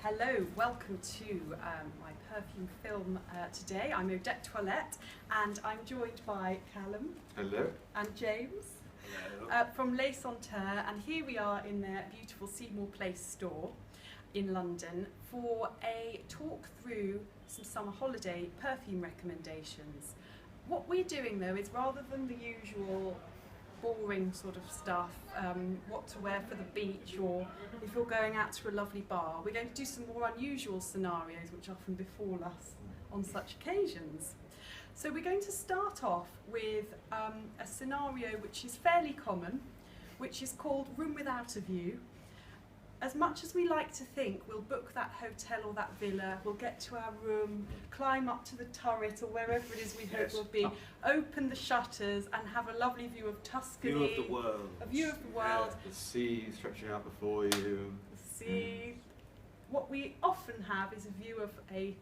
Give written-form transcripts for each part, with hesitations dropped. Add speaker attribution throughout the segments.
Speaker 1: Hello, welcome to my perfume film today. I'm Odette Toilette and I'm joined by Callum.
Speaker 2: Hello.
Speaker 1: And James.
Speaker 3: Hello.
Speaker 1: From Les Senteurs, and here we are in their beautiful Seymour Place store in London for a talk through some summer holiday perfume recommendations. What we're doing though is, rather than the usual boring sort of stuff, what to wear for the beach, or if you're going out to a lovely bar, we're going to do some more unusual scenarios which often befall us on such occasions. So we're going to start off with a scenario which is fairly common, which is called Room Without a View. As much as we like to think we'll book that hotel or that villa, we'll get to our room, climb up to the turret or wherever it is we hope we'll be, open the shutters and have a lovely view of Tuscany.
Speaker 3: View of the world.
Speaker 1: A view of the world.
Speaker 2: Yeah, the sea stretching out before you.
Speaker 1: The sea. What we often have is a view of a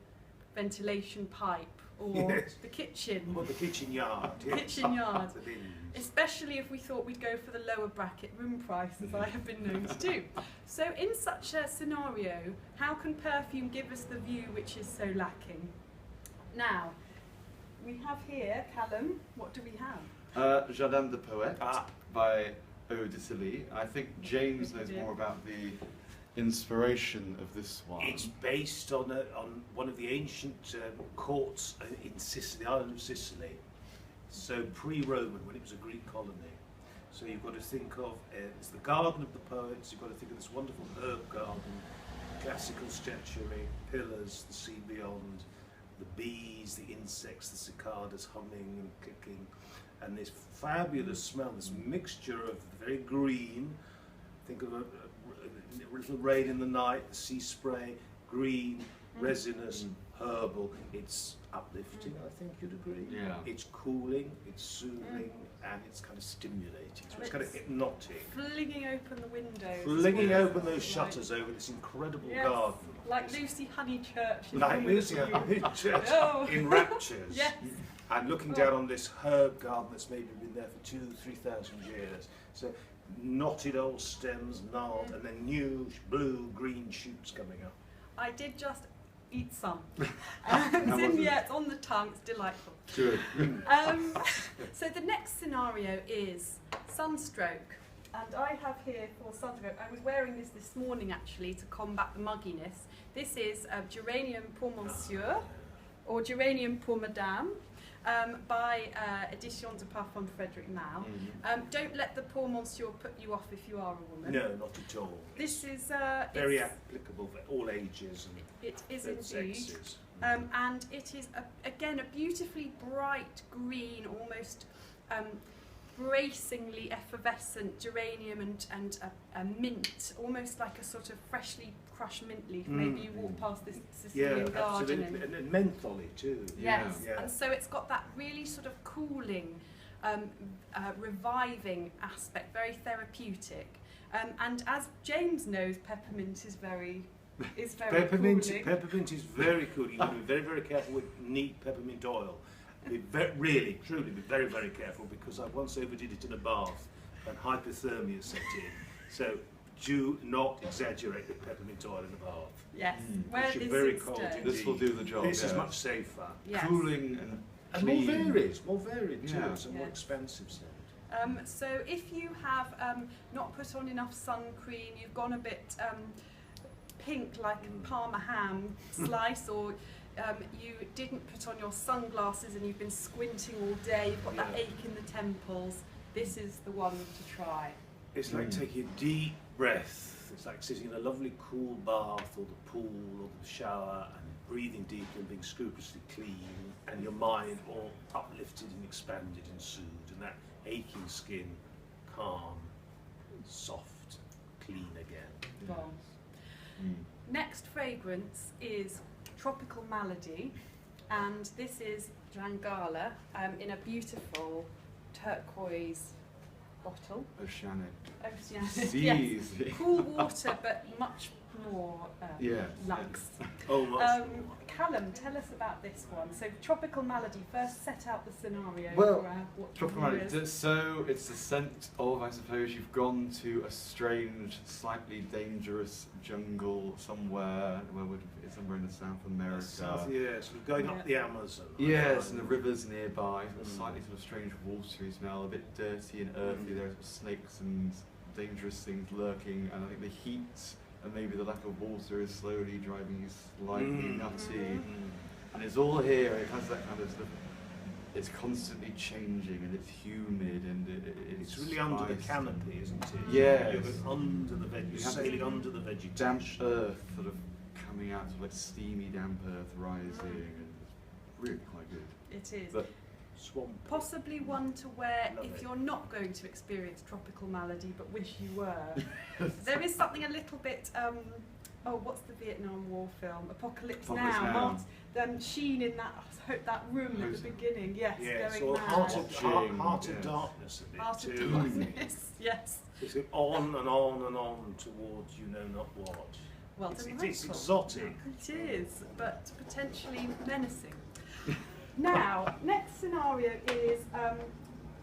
Speaker 1: ventilation pipe or the kitchen.
Speaker 3: Or the kitchen yard.
Speaker 1: The kitchen yard.
Speaker 3: The bins.
Speaker 1: Especially if we thought we'd go for the lower bracket room price, as I have been known to do. So in such a scenario, how can perfume give us the view which is so lacking? Now, we have here, Callum, what do we have?
Speaker 2: Jardin de Poete by Odette. I think James knows more about the inspiration of this one.
Speaker 3: It's based on one of the ancient courts in Sicily, the island of Sicily. So pre-Roman, when it was a Greek colony. So you've got to think of, it's the garden of the poets, you've got to think of this wonderful herb garden, classical statuary, pillars, the sea beyond, the bees, the insects, the cicadas humming and clicking, and this fabulous smell, this mixture of very green, think of a little rain in the night, the sea spray, green, resinous, herbal. It's uplifting, I think you'd agree.
Speaker 2: Yeah.
Speaker 3: It's cooling, it's soothing, and it's kind of stimulating. So it's kind of hypnotic.
Speaker 1: Flinging open the windows.
Speaker 3: Flinging open those shutters over this incredible garden.
Speaker 1: Like Lucy Honeychurch.
Speaker 3: Like Lucy Honeychurch in raptures.
Speaker 1: Yes.
Speaker 3: And looking down on this herb garden that's maybe been there for 2,000–3,000 years. So knotted old stems, gnarled, and then new blue-green shoots coming up.
Speaker 1: I did just eat some. It's on the tongue, it's delightful.
Speaker 2: Good.
Speaker 1: So the next scenario is sunstroke. And I have here for sunstroke, I was wearing this morning actually to combat the mugginess. This is Geranium pour Monsieur, or Geranium pour Madame, by Edition de Parfums Frederic Malle. Don't let the pour Monsieur put you off if you are a woman.
Speaker 3: No, not at all.
Speaker 1: This is
Speaker 3: very applicable for all ages and
Speaker 1: it is indeed.
Speaker 3: sexes.
Speaker 1: And it is again a beautifully bright green, almost bracingly effervescent geranium and a mint, almost like a sort of freshly crushed mint leaf. Maybe you walk past this Sicilian garden.
Speaker 3: Absolutely. And mentholy too.
Speaker 1: Yes,
Speaker 3: Yeah.
Speaker 1: and so it's got that really sort of cooling, reviving aspect, very therapeutic. And as James knows, peppermint is very
Speaker 3: Peppermint
Speaker 1: cooling.
Speaker 3: is very cool. You've got to be very, very careful with neat peppermint oil. Really, truly be very, very careful, because I once overdid it in a bath and hypothermia set in. So do not exaggerate with peppermint oil in the bath.
Speaker 1: Yes, where
Speaker 3: It's
Speaker 1: this
Speaker 3: very
Speaker 1: is
Speaker 3: cold
Speaker 1: stone.
Speaker 3: indeed.
Speaker 2: This will do the job.
Speaker 3: This is much safer.
Speaker 1: Yes.
Speaker 2: Cooling and
Speaker 3: More
Speaker 2: clean.
Speaker 3: varied too.
Speaker 2: Yeah.
Speaker 3: It's a more expensive scent.
Speaker 1: So if you have not put on enough sun cream, you've gone a bit pink like a Parma ham slice, or you didn't put on your sunglasses and you've been squinting all day, you've got that ache in the temples, this is the one to try.
Speaker 3: It's like taking a deep breath. It's like sitting in a lovely cool bath or the pool or the shower and breathing deeply and being scrupulously clean, and your mind all uplifted and expanded and soothed, and that aching skin calm, soft, clean again.
Speaker 1: Well, next fragrance is Tropical Malady, and this is Jangala in a beautiful turquoise bottle.
Speaker 2: Oceanic.
Speaker 1: Oceanic.
Speaker 2: Seas.
Speaker 1: Yes. Cool water, but much more luxe.
Speaker 3: Oh, much more.
Speaker 1: Callum, tell us about this one. So, tropical malady. First, set out the scenario.
Speaker 2: Well,
Speaker 1: for what
Speaker 2: tropical malady. So it's the scent of, I suppose, you've gone to a strange, slightly dangerous jungle somewhere. Where would it be? Somewhere in the South America.
Speaker 3: Sort of going up the Amazon.
Speaker 2: Yes, and the rivers nearby. Slightly sort of strange watery smell, a bit dirty and earthy. There are sort of snakes and dangerous things lurking, and I think the heat and maybe the lack of water is slowly driving you slightly nutty. And it's all here. It has that kind of sort of. It's constantly changing, and it's humid, and it's
Speaker 3: really under the canopy, isn't it?
Speaker 2: Yeah.
Speaker 3: You're under the you're sailing under the vegetation.
Speaker 2: Damp earth sort of coming out of like steamy damp earth rising, and it's really quite good.
Speaker 1: It is.
Speaker 2: But
Speaker 3: swamp.
Speaker 1: Possibly one to wear
Speaker 3: Love
Speaker 1: if
Speaker 3: it.
Speaker 1: you're not going to experience tropical malady, but wish you were. There is something a little bit. What's the Vietnam War film? Apocalypse Now. Sheen in that room at the beginning. Yes, going mad.
Speaker 3: Heart of darkness. A bit
Speaker 1: Heart of
Speaker 3: too.
Speaker 1: darkness. Yes.
Speaker 3: It's on and on and on towards you know not what.
Speaker 1: Well,
Speaker 3: it's exotic.
Speaker 1: It is, but potentially menacing. Now, next scenario is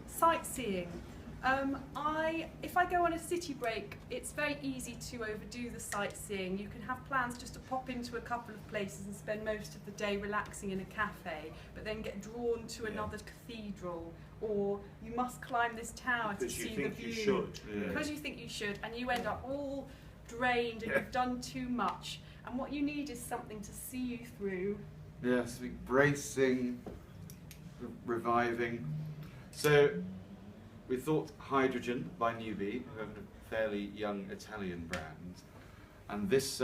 Speaker 1: sightseeing. If I go on a city break, it's very easy to overdo the sightseeing. You can have plans just to pop into a couple of places and spend most of the day relaxing in a cafe, but then get drawn to another cathedral, or you must climb this tower to see the view.
Speaker 3: You should.
Speaker 1: Because you think you should, and you end up all drained and you've done too much. And what you need is something to see you through.
Speaker 2: yes, bracing, reviving. So we thought Hydrogen by Newbie, who have a fairly young Italian brand, and this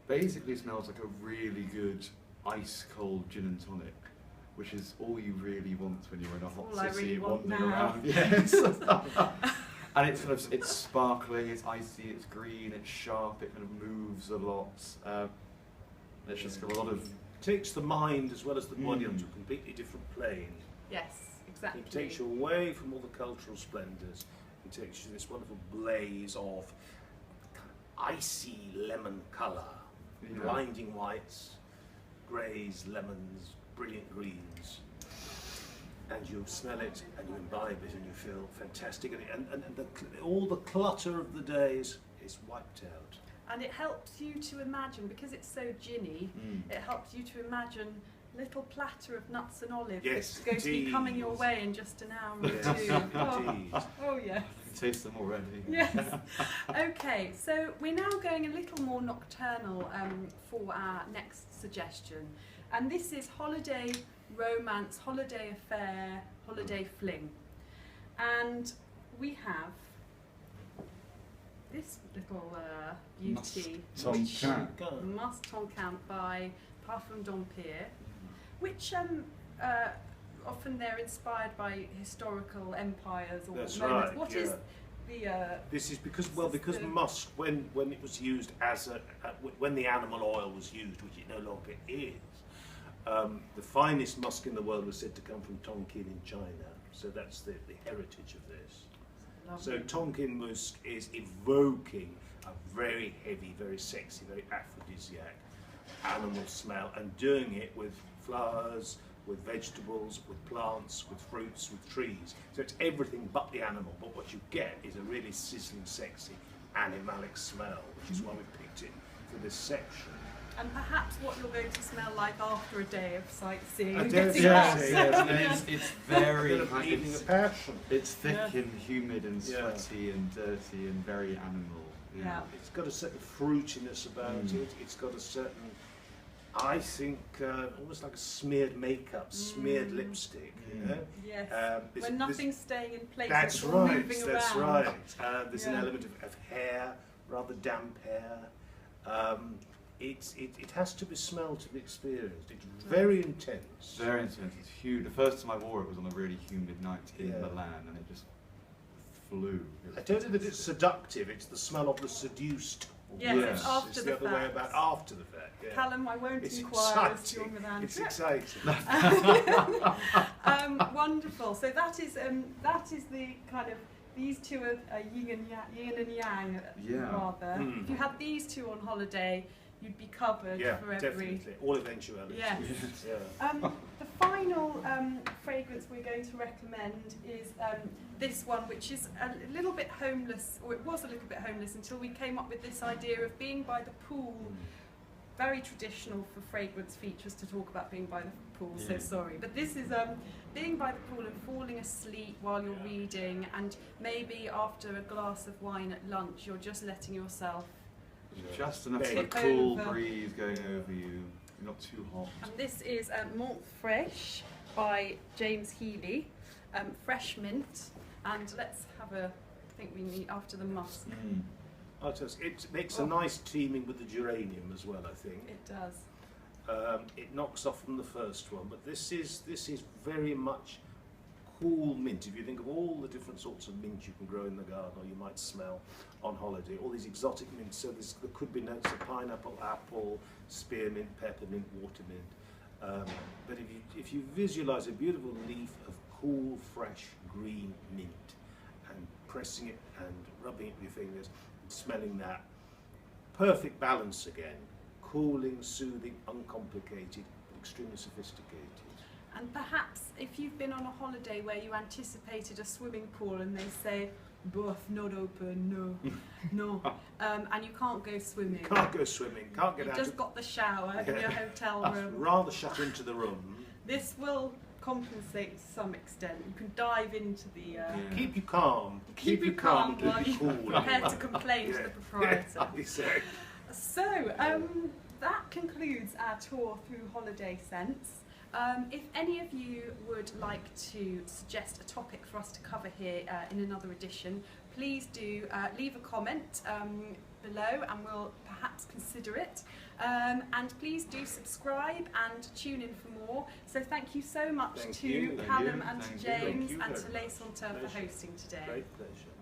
Speaker 2: basically smells like a really good ice cold gin and tonic, which is all you really want when you're in a hot city wandering around. Yes. And it's sparkling, it's icy, it's green, it's sharp, it kind of moves a lot. It's just got a lot of.
Speaker 3: Takes the mind as well as the body onto a completely different plane.
Speaker 1: Yes, exactly.
Speaker 3: It takes you away from all the cultural splendours. It takes you to this wonderful blaze of icy lemon colour, blinding whites, greys, lemons, brilliant greens. And you smell it, and you imbibe it, and you feel fantastic. And all the clutter of the days is wiped out.
Speaker 1: And it helps you to imagine, because it's so ginny, it helps you to imagine a little platter of nuts and olives that's going to be coming your way in just an hour or two. Oh yes.
Speaker 2: I can taste them already.
Speaker 1: Yes. Okay, so we're now going a little more nocturnal for our next suggestion. And this is holiday romance, holiday affair, holiday fling. And we have this little beauty, Musc Tonkin by Parfums d'Empire, which often they're inspired by historical empires or moments.
Speaker 3: Right,
Speaker 1: What is the?
Speaker 3: This is because musk, when it was used as when the animal oil was used, which it no longer is, the finest musk in the world was said to come from Tonkin in China. So that's the heritage of this. So Tonkin musk is evoking a very heavy, very sexy, very aphrodisiac animal smell, and doing it with flowers, with vegetables, with plants, with fruits, with trees. So it's everything but the animal, but what you get is a really sizzling, sexy, animalic smell, which is why we picked it for this section.
Speaker 1: And perhaps what you're going to smell like after a day of sightseeing.
Speaker 2: It's very
Speaker 3: evening of passion.
Speaker 2: It's thick and humid and sweaty and dirty and very animal.
Speaker 1: Yeah.
Speaker 3: It's got a certain fruitiness about it. It's got a certain, I think, almost like a smeared makeup, smeared lipstick. You know?
Speaker 1: Yes. When nothing's staying in place.
Speaker 3: That's
Speaker 1: it's all
Speaker 3: right.
Speaker 1: Moving
Speaker 3: That's
Speaker 1: around.
Speaker 3: right. There's an element of hair, rather damp hair. It has to be smelled to be experienced. It's very intense.
Speaker 2: Very intense. It's huge. The first time I wore it was on a really humid night in Milan, and it just flew.
Speaker 3: I don't know that it's seductive. It's the smell of the seduced.
Speaker 1: Yes, it's after
Speaker 3: it's
Speaker 1: the
Speaker 3: other way about after the fact. Yeah.
Speaker 1: Callum, I won't
Speaker 3: It's
Speaker 1: inquire as to your
Speaker 3: exciting.
Speaker 1: Milan
Speaker 3: It's
Speaker 1: trip.
Speaker 3: exciting.
Speaker 1: Wonderful. So that is the kind of, these two are yin and yang rather. If you had these two on holiday, you'd be covered
Speaker 3: Yeah,
Speaker 1: for every...
Speaker 3: definitely. All eventualities.
Speaker 1: Yes.
Speaker 3: Yeah.
Speaker 1: The final fragrance we're going to recommend is this one, which is a little bit homeless, or it was a little bit homeless until we came up with this idea of being by the pool. Very traditional for fragrance features to talk about being by the pool, so sorry. But this is being by the pool and falling asleep while you're reading, and maybe after a glass of wine at lunch, you're just letting yourself...
Speaker 2: Just enough of a
Speaker 1: Tip
Speaker 2: cool
Speaker 1: over.
Speaker 2: breeze going over you, not too hot.
Speaker 1: And this is Menthe Fraiche by James Heeley, fresh mint, and let's have a, I think we need after the musk.
Speaker 3: It makes a nice teaming with the geranium as well, I think.
Speaker 1: It does.
Speaker 3: It knocks off from the first one, but this is very much cool mint. If you think of all the different sorts of mint you can grow in the garden, or you might smell on holiday, all these exotic mints. So there could be notes of pineapple, apple, spearmint, peppermint, watermint. But if you visualise a beautiful leaf of cool, fresh, green mint, and pressing it and rubbing it with your fingers, and smelling that, perfect balance again. Cooling, soothing, uncomplicated, but extremely sophisticated.
Speaker 1: And perhaps if you've been on a holiday where you anticipated a swimming pool and they say, "Buff, not open, no, and you can't go swimming.
Speaker 3: Can't go swimming, can't get
Speaker 1: You've
Speaker 3: out
Speaker 1: just got the shower in your hotel room.
Speaker 3: rather shut into the room.
Speaker 1: This will compensate to some extent. You can dive into the...
Speaker 3: Keep you calm.
Speaker 1: Keep you calm
Speaker 3: and
Speaker 1: while
Speaker 3: keep
Speaker 1: you're
Speaker 3: you cool.
Speaker 1: prepared to complain to the proprietor.
Speaker 3: I say.
Speaker 1: So, that concludes our tour through holiday scents. If any of you would like to suggest a topic for us to cover here in another edition, please do leave a comment below and we'll perhaps consider it. And please do subscribe and tune in for more. So thank you so much
Speaker 3: Thank
Speaker 1: to
Speaker 3: you.
Speaker 1: Callum
Speaker 2: Thank
Speaker 1: and to
Speaker 2: you.
Speaker 1: James
Speaker 3: Thank you
Speaker 1: and
Speaker 3: very
Speaker 1: to Les Senteurs for
Speaker 3: Pleasure.
Speaker 1: hosting today.
Speaker 3: Great pleasure.